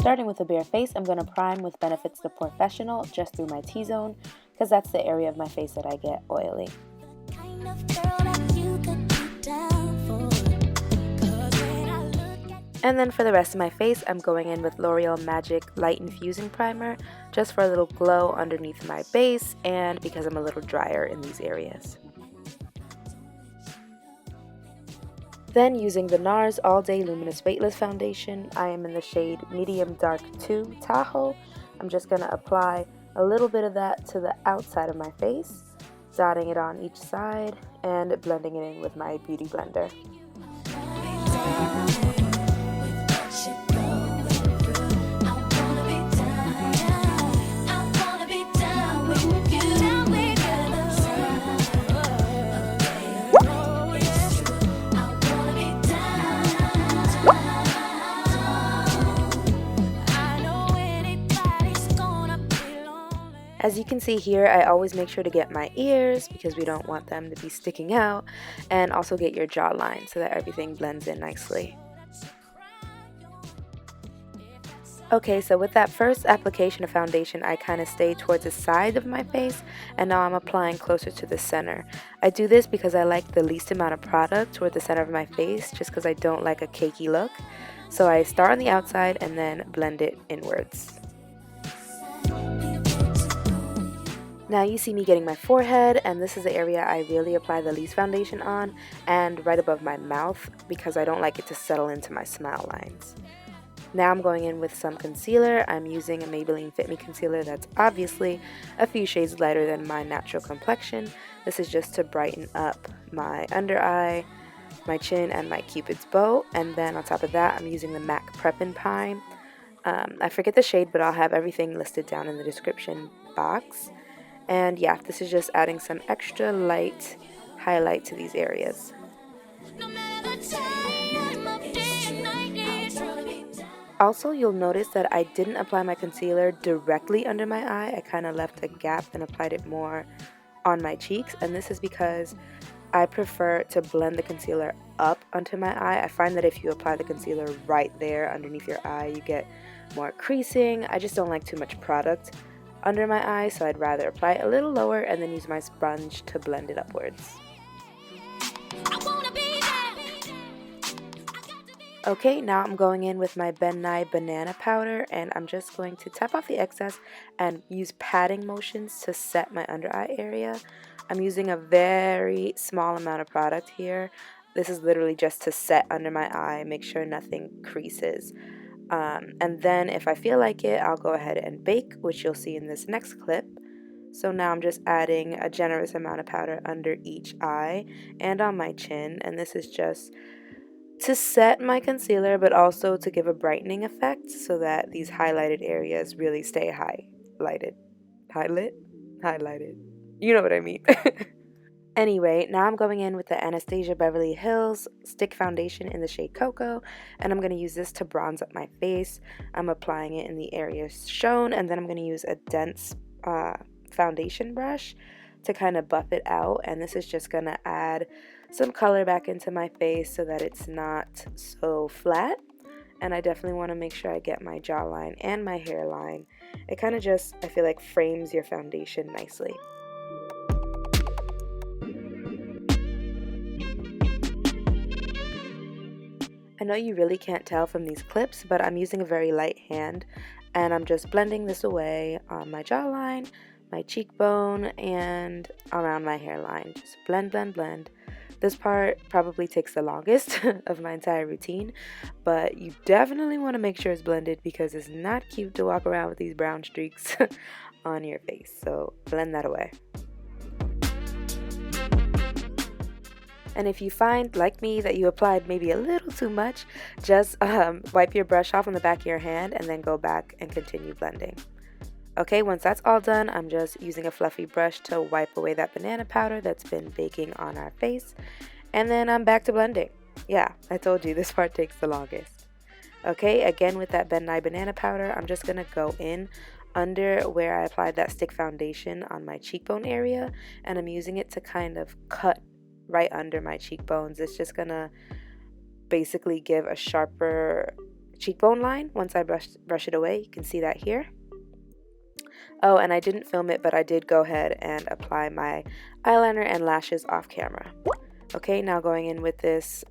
Starting with a bare face, I'm going to prime with Benefits the POREfessional just through my T-zone because that's the area of my face that I get oily. And then for the rest of my face, I'm going in with L'Oreal Magic Light Infusing Primer just for a little glow underneath my base and because I'm a little drier in these areas. Then using the NARS All Day Luminous Weightless Foundation, I am in the shade Medium Dark 2 Tahoe. I'm just going to apply a little bit of that to the outside of my face, dotting it on each side and blending it in with my beauty blender. As you can see here, I always make sure to get my ears because we don't want them to be sticking out, and also get your jawline so that everything blends in nicely. Okay, so with that first application of foundation, I kind of stayed towards the side of my face, and now I'm applying closer to the center. I do this because I like the least amount of product toward the center of my face, just because I don't like a cakey look. So I start on the outside and then blend it inwards. Now you see me getting my forehead, and this is the area I really apply the least foundation on, and right above my mouth because I don't like it to settle into my smile lines. Now I'm going in with some concealer. I'm using a Maybelline Fit Me Concealer that's obviously a few shades lighter than my natural complexion. This is just to brighten up my under eye, my chin, and my cupid's bow. And then on top of that, I'm using the MAC Prep and Prime. I forget the shade, but I'll have everything listed down in the description box. And yeah, this is just adding some extra light highlight to these areas. Also, you'll notice that I didn't apply my concealer directly under my eye. I kind of left a gap and applied it more on my cheeks. And this is because I prefer to blend the concealer up onto my eye. I find that if you apply the concealer right there underneath your eye, you get more creasing. I just don't like too much product under my eye, so I'd rather apply it a little lower and then use my sponge to blend it upwards. Okay, now I'm going in with my Nye Banana Powder, and I'm just going to tap off the excess and use patting motions to set my under eye area. I'm using a very small amount of product here. This is literally just to set under my eye, make sure nothing creases. And then if I feel like it, I'll go ahead and bake, which you'll see in this next clip. So now I'm just adding a generous amount of powder under each eye and on my chin, and this is just to set my concealer, but also to give a brightening effect so that these highlighted areas really stay highlighted. Highlighted. You know what I mean. Anyway, now I'm going in with the Anastasia Beverly Hills Stick Foundation in the shade Cocoa, and I'm going to use this to bronze up my face. I'm applying it in the areas shown, and then I'm going to use a dense foundation brush to kind of buff it out, and this is just going to add some color back into my face so that it's not so flat. And I definitely want to make sure I get my jawline and my hairline. It kind of just, I feel like, frames your foundation nicely. I know you really can't tell from these clips, but I'm using a very light hand, and I'm just blending this away on my jawline, my cheekbone, and around my hairline. Just blend, blend, blend. This part probably takes the longest of my entire routine, but you definitely want to make sure it's blended because it's not cute to walk around with these brown streaks on your face. So blend that away. And if you find, like me, that you applied maybe a little too much, just wipe your brush off on the back of your hand and then go back and continue blending. Okay, once that's all done, I'm just using a fluffy brush to wipe away that banana powder that's been baking on our face. And then I'm back to blending. Yeah, I told you this part takes the longest. Okay, again with that Nye Banana Powder, I'm just going to go in under where I applied that stick foundation on my cheekbone area. And I'm using it to kind of cut right under my cheekbones. It's just gonna basically give a sharper cheekbone line once I brush it away. You can see that here. Oh, and I didn't film it, but I did go ahead and apply my eyeliner and lashes off camera. Okay, now going in with this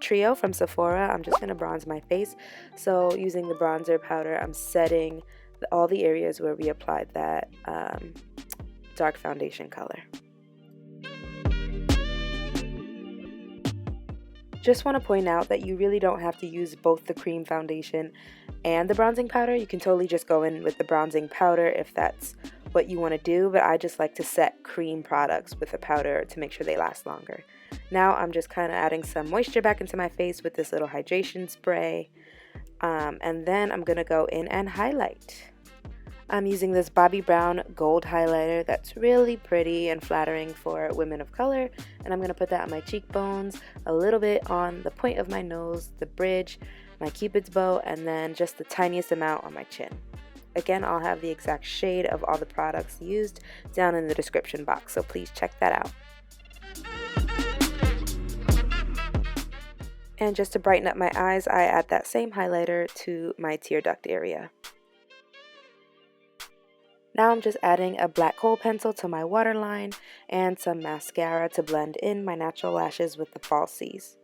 trio from Sephora, I'm just going to bronze my face. So using the bronzer powder, I'm setting all the areas where we applied that dark foundation color. Just want to point out that you really don't have to use both the cream foundation and the bronzing powder. You can totally just go in with the bronzing powder if that's what you want to do, but I just like to set cream products with a powder to make sure they last longer. Now I'm just kind of adding some moisture back into my face with this little hydration spray, and then I'm going to go in and highlight. I'm using this Bobbi Brown gold highlighter that's really pretty and flattering for women of color, and I'm going to put that on my cheekbones, a little bit on the point of my nose, the bridge, my cupid's bow, and then just the tiniest amount on my chin. Again, I'll have the exact shade of all the products used down in the description box, so please check that out. And just to brighten up my eyes, I add that same highlighter to my tear duct area. Now I'm just adding a black kohl pencil to my waterline and some mascara to blend in my natural lashes with the falsies.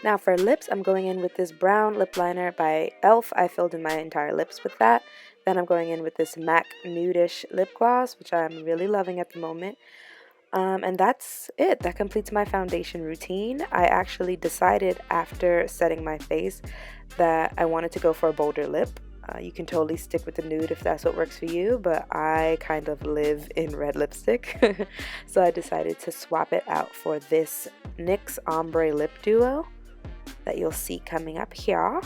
Now for lips, I'm going in with this brown lip liner by E.L.F. I filled in my entire lips with that. Then I'm going in with this MAC nudish lip gloss, which I'm really loving at the moment. And that's it. That completes my foundation routine. I actually decided after setting my face that I wanted to go for a bolder lip. You can totally stick with the nude if that's what works for you, but I kind of live in red lipstick. So I decided to swap it out for this NYX Ombre lip duo that you'll see coming up here.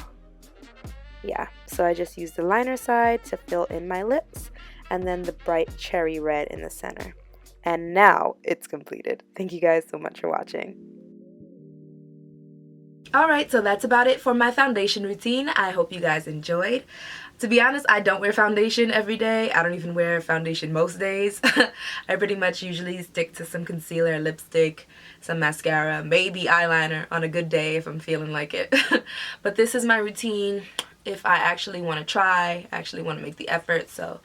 Yeah, so I just used the liner side to fill in my lips and then the bright cherry red in the center. And now it's completed. Thank you guys so much for watching. Alright, so that's about it for my foundation routine. I hope you guys enjoyed. To be honest, I don't wear foundation every day. I don't even wear foundation most days. I pretty much usually stick to some concealer, lipstick, some mascara, maybe eyeliner on a good day if I'm feeling like it. But this is my routine if I actually want to try, actually want to make the effort. So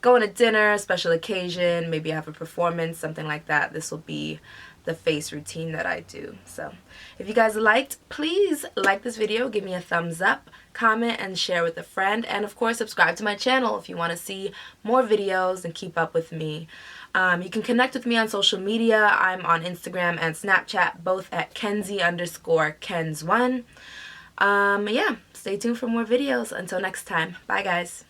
go on a dinner, special occasion, maybe I have a performance, something like that. This will be the face routine that I do. So if you guys liked, please like this video, give me a thumbs up, comment and share with a friend, and of course subscribe to my channel if you want to see more videos and keep up with me. You can connect with me on social media. I'm on Instagram and Snapchat, both at Kenzie_Kens1. Yeah, stay tuned for more videos. Until next time, bye guys.